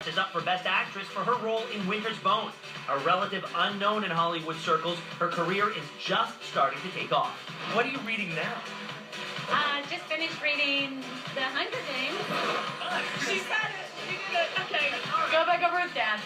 is up for Best Actress for her role in Winter's Bone. A relative unknown in Hollywood circles, her career is just starting to take off. What are you reading now? Just finished reading The Hunger Games. She said it. She did it. Okay. Go back over with Dad.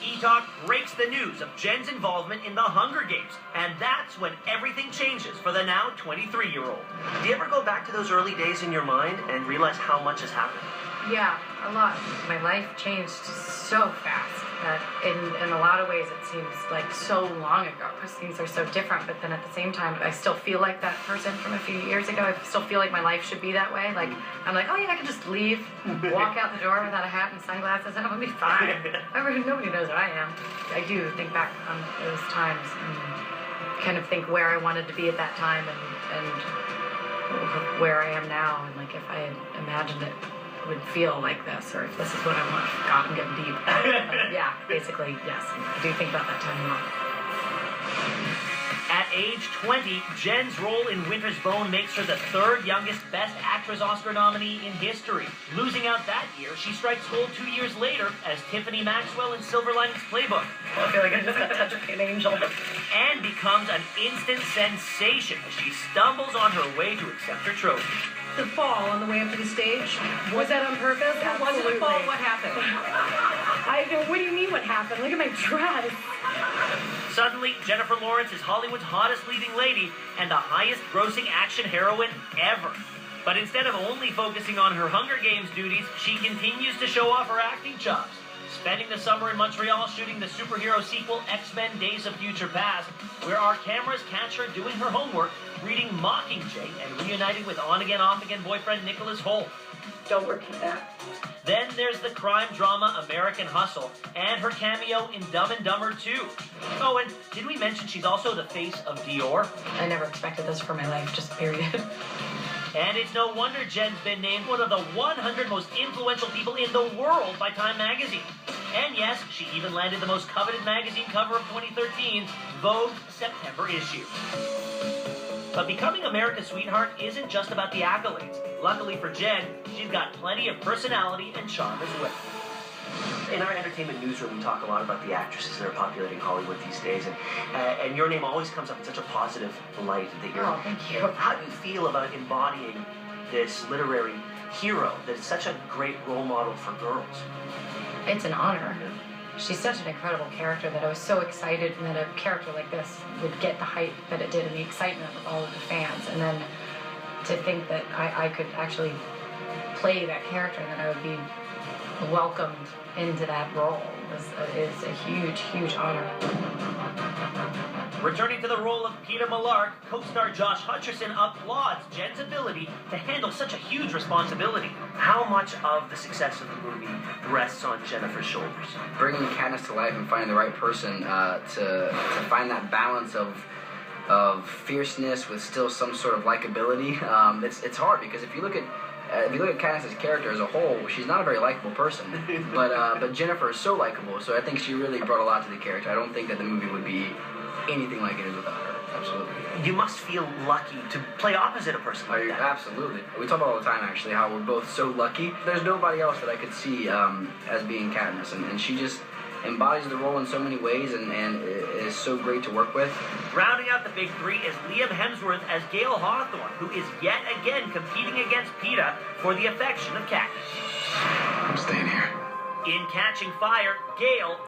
Etalk breaks the news of Jen's involvement in the Hunger Games, and that's when everything changes for the now 23-year-old. Do you ever go back to those early days in your mind and realize how much has happened? Yeah, a lot. My life changed so fast that in a lot of ways it seems like so long ago because things are so different, but then at the same time I still feel like that person from a few years ago. I still feel like my life should be that way. Like I'm like, oh yeah, I can just leave, walk out the door without a hat and sunglasses and I'm gonna be fine. Nobody knows what I am. I do think back on those times and kind of think where I wanted to be at that time and where I am now, and like if I had imagined it would feel like this, or if this is what I want. God, I'm getting deep. Yeah, basically, yes. I do think about that time a lot. At age 20, Jen's role in Winter's Bone makes her the third youngest Best Actress Oscar nominee in history. Losing out that year, she strikes gold 2 years later as Tiffany Maxwell in Silver Linings Playbook. I feel like I just got touched by an angel. And becomes an instant sensation as she stumbles on her way to accept her trophy. The fall on the way up to the stage. Was that on purpose? Was it a fall? What happened? What do you mean what happened? Look at my dress. Suddenly, Jennifer Lawrence is Hollywood's hottest leading lady and the highest grossing action heroine ever. But instead of only focusing on her Hunger Games duties, she continues to show off her acting chops. Spending the summer in Montreal shooting the superhero sequel X-Men Days of Future Past, where our cameras catch her doing her homework, reading Mockingjay, and reuniting with on-again, off-again boyfriend Nicholas Hoult. Don't work with that. Then there's the crime drama American Hustle, and her cameo in Dumb and Dumber 2. Oh, and did we mention she's also the face of Dior? I never expected this for my life, just period. And it's no wonder Jen's been named one of the 100 most influential people in the world by Time magazine. And yes, she even landed the most coveted magazine cover of 2013, Vogue's September issue. But becoming America's sweetheart isn't just about the accolades. Luckily for Jen, she's got plenty of personality and charm as well. In our entertainment newsroom, we talk a lot about the actresses that are populating Hollywood these days, and your name always comes up in such a positive light. That you're, oh, thank you. How do you feel about embodying this literary hero that is such a great role model for girls? It's an honor. She's such an incredible character that I was so excited that a character like this would get the hype that it did and the excitement with all of the fans. And then to think that I could actually play that character and that I would be welcomed into that role is a huge, huge honor. Returning to the role of Peter Millark, co-star Josh Hutcherson applauds Jen's ability to handle such a huge responsibility. How much of the success of the movie rests on Jennifer's shoulders? Bringing Katniss to life and finding the right person to find that balance of fierceness with still some sort of likability. It's hard because if you look at Katniss' character as a whole, she's not a very likable person. But Jennifer is so likable, so I think she really brought a lot to the character. I don't think that the movie would be anything like it is without her. Absolutely. You must feel lucky to play opposite a person like that. Absolutely. We talk about all the time, actually, how we're both so lucky. There's nobody else that I could see as being Katniss, and she just embodies the role in so many ways and is so great to work with. Rounding out the big three is Liam Hemsworth as Gale Hawthorne, who is yet again competing against Peeta for the affection of Katniss. I'm staying here. In Catching Fire, Gale